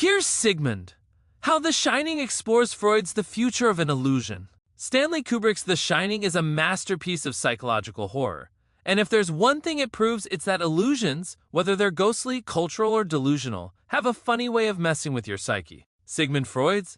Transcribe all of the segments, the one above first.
Here's Sigmund. How The Shining explores Freud's The Future of an Illusion. Stanley Kubrick's The Shining is a masterpiece of psychological horror. And if there's one thing it proves, it's that illusions, whether they're ghostly, cultural, or delusional, have a funny way of messing with your psyche. Sigmund Freud's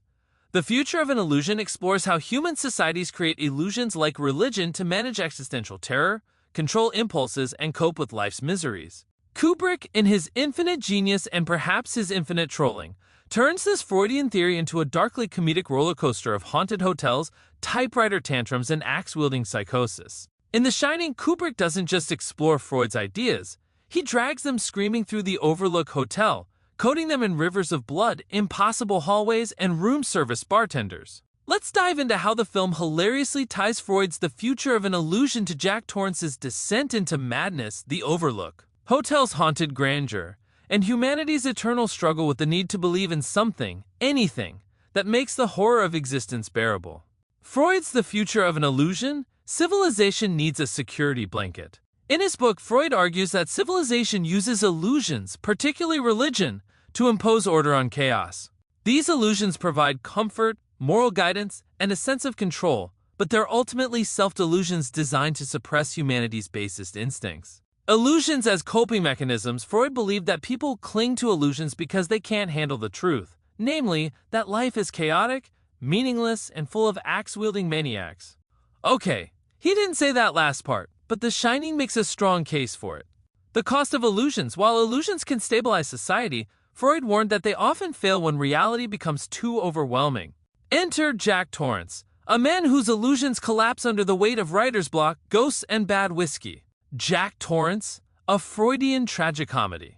The Future of an Illusion explores how human societies create illusions like religion to manage existential terror, control impulses, and cope with life's miseries. Kubrick, in his infinite genius and perhaps his infinite trolling, turns this Freudian theory into a darkly comedic rollercoaster of haunted hotels, typewriter tantrums, and axe-wielding psychosis. In The Shining, Kubrick doesn't just explore Freud's ideas, he drags them screaming through the Overlook Hotel, coating them in rivers of blood, impossible hallways, and room service bartenders. Let's dive into how the film hilariously ties Freud's The Future of an Illusion to Jack Torrance's descent into madness, The Overlook. Hotel's haunted grandeur, and humanity's eternal struggle with the need to believe in something, anything, that makes the horror of existence bearable. Freud's The Future of an Illusion. Civilization needs a security blanket. In his book, Freud argues that civilization uses illusions, particularly religion, to impose order on chaos. These illusions provide comfort, moral guidance, and a sense of control, but they're ultimately self-delusions designed to suppress humanity's basest instincts. Illusions as coping mechanisms. Freud believed that people cling to illusions because they can't handle the truth, namely, that life is chaotic, meaningless, and full of axe-wielding maniacs. Okay, he didn't say that last part, but The Shining makes a strong case for it. The cost of illusions. While illusions can stabilize society, Freud warned that they often fail when reality becomes too overwhelming. Enter Jack Torrance, a man whose illusions collapse under the weight of writer's block, ghosts, and bad whiskey. Jack Torrance, a Freudian tragicomedy.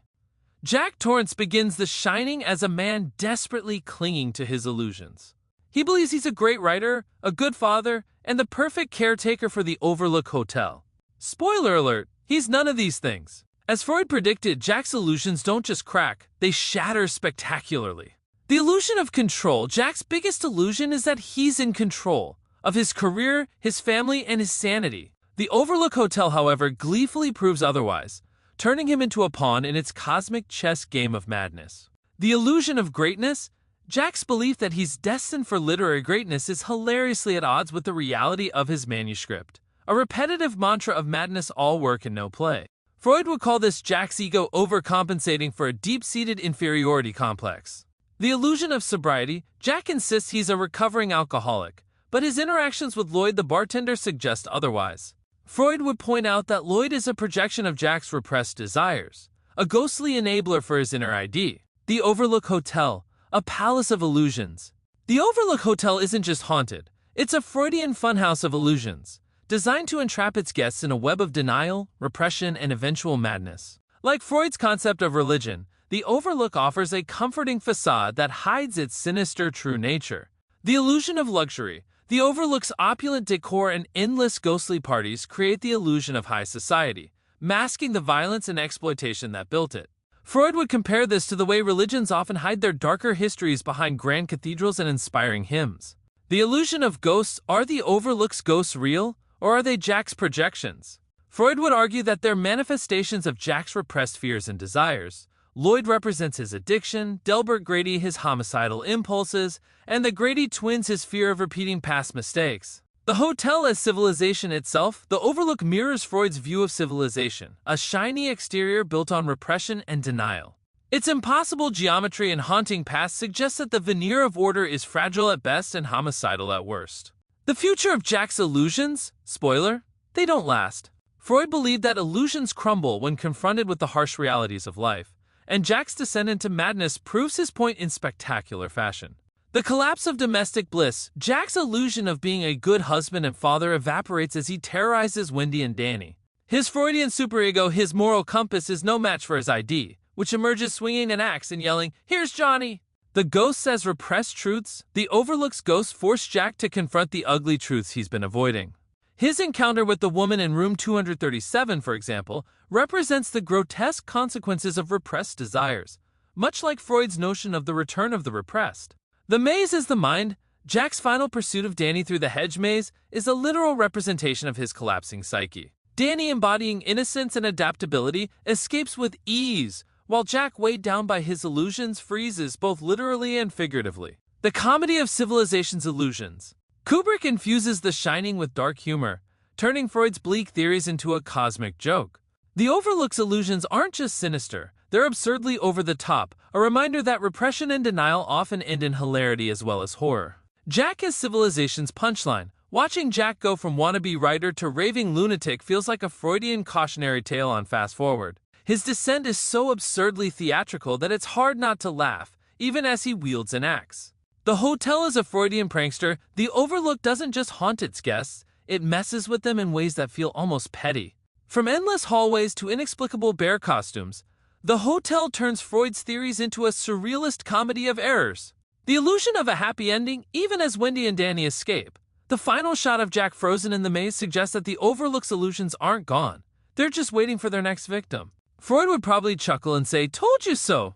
Jack Torrance begins The Shining as a man desperately clinging to his illusions. He believes he's a great writer, a good father, and the perfect caretaker for the Overlook Hotel. Spoiler alert, he's none of these things. As Freud predicted, Jack's illusions don't just crack, they shatter spectacularly. The illusion of control. Jack's biggest illusion is that he's in control of his career, his family, and his sanity. The Overlook Hotel, however, gleefully proves otherwise, turning him into a pawn in its cosmic chess game of madness. The illusion of greatness. Jack's belief that he's destined for literary greatness is hilariously at odds with the reality of his manuscript, a repetitive mantra of madness, all work and no play. Freud would call this Jack's ego overcompensating for a deep-seated inferiority complex. The illusion of sobriety. Jack insists he's a recovering alcoholic, but his interactions with Lloyd the bartender suggest otherwise. Freud would point out that Lloyd is a projection of Jack's repressed desires, a ghostly enabler for his inner ID. The Overlook Hotel. A palace of illusions. The Overlook Hotel isn't just haunted, it's a Freudian funhouse of illusions, designed to entrap its guests in a web of denial, repression, and eventual madness. Like Freud's concept of religion, the Overlook offers a comforting facade that hides its sinister true nature. The illusion of luxury. The Overlook's opulent decor and endless ghostly parties create the illusion of high society, masking the violence and exploitation that built it. Freud would compare this to the way religions often hide their darker histories behind grand cathedrals and inspiring hymns. The illusion of ghosts. Are the Overlook's ghosts real, or are they Jack's projections? Freud would argue that they're manifestations of Jack's repressed fears and desires. Lloyd represents his addiction, Delbert Grady his homicidal impulses, and the Grady twins his fear of repeating past mistakes. The hotel as civilization itself. The Overlook mirrors Freud's view of civilization, a shiny exterior built on repression and denial. Its impossible geometry and haunting past suggests that the veneer of order is fragile at best and homicidal at worst. The future of Jack's illusions. Spoiler, they don't last. Freud believed that illusions crumble when confronted with the harsh realities of life, and Jack's descent into madness proves his point in spectacular fashion. The collapse of domestic bliss. Jack's illusion of being a good husband and father evaporates as he terrorizes Wendy and Danny. His Freudian superego, his moral compass, is no match for his ID, which emerges swinging an axe and yelling, "Here's Johnny!" The ghosts as repressed truths. The Overlook's ghosts force Jack to confront the ugly truths he's been avoiding. His encounter with the woman in room 237, for example, represents the grotesque consequences of repressed desires, much like Freud's notion of the return of the repressed. The maze is the mind. Jack's final pursuit of Danny through the hedge maze is a literal representation of his collapsing psyche. Danny, embodying innocence and adaptability, escapes with ease, while Jack, weighed down by his illusions, freezes both literally and figuratively. The comedy of civilization's illusions. Kubrick infuses The Shining with dark humor, turning Freud's bleak theories into a cosmic joke. The Overlook's illusions aren't just sinister, they're absurdly over the top, a reminder that repression and denial often end in hilarity as well as horror. Jack as civilization's punchline. Watching Jack go from wannabe writer to raving lunatic feels like a Freudian cautionary tale on fast forward. His descent is so absurdly theatrical that it's hard not to laugh, even as he wields an axe. The hotel is a Freudian prankster. The Overlook doesn't just haunt its guests, it messes with them in ways that feel almost petty. From endless hallways to inexplicable bear costumes, the hotel turns Freud's theories into a surrealist comedy of errors. The illusion of a happy ending, even as Wendy and Danny escape. The final shot of Jack frozen in the maze suggests that the Overlook's illusions aren't gone. They're just waiting for their next victim. Freud would probably chuckle and say, "Told you so."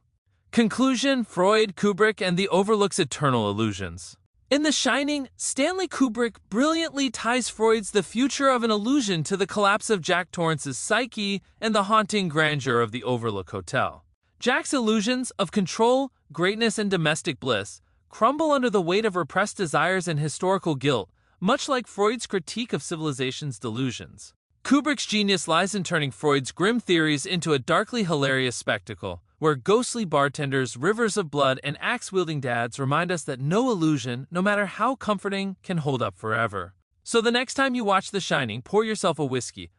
Conclusion: Freud, Kubrick, and the Overlook's eternal illusions. In The Shining, Stanley Kubrick brilliantly ties Freud's The Future of an Illusion to the collapse of Jack Torrance's psyche and the haunting grandeur of the Overlook Hotel. Jack's illusions of control, greatness, and domestic bliss crumble under the weight of repressed desires and historical guilt, much like Freud's critique of civilization's delusions. Kubrick's genius lies in turning Freud's grim theories into a darkly hilarious spectacle, where ghostly bartenders, rivers of blood, and axe-wielding dads remind us that no illusion, no matter how comforting, can hold up forever. So the next time you watch The Shining, pour yourself a whiskey.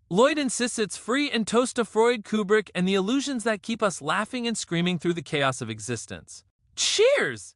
Lloyd insists it's free, and toast to Freud, Kubrick, and the illusions that keep us laughing and screaming through the chaos of existence. Cheers!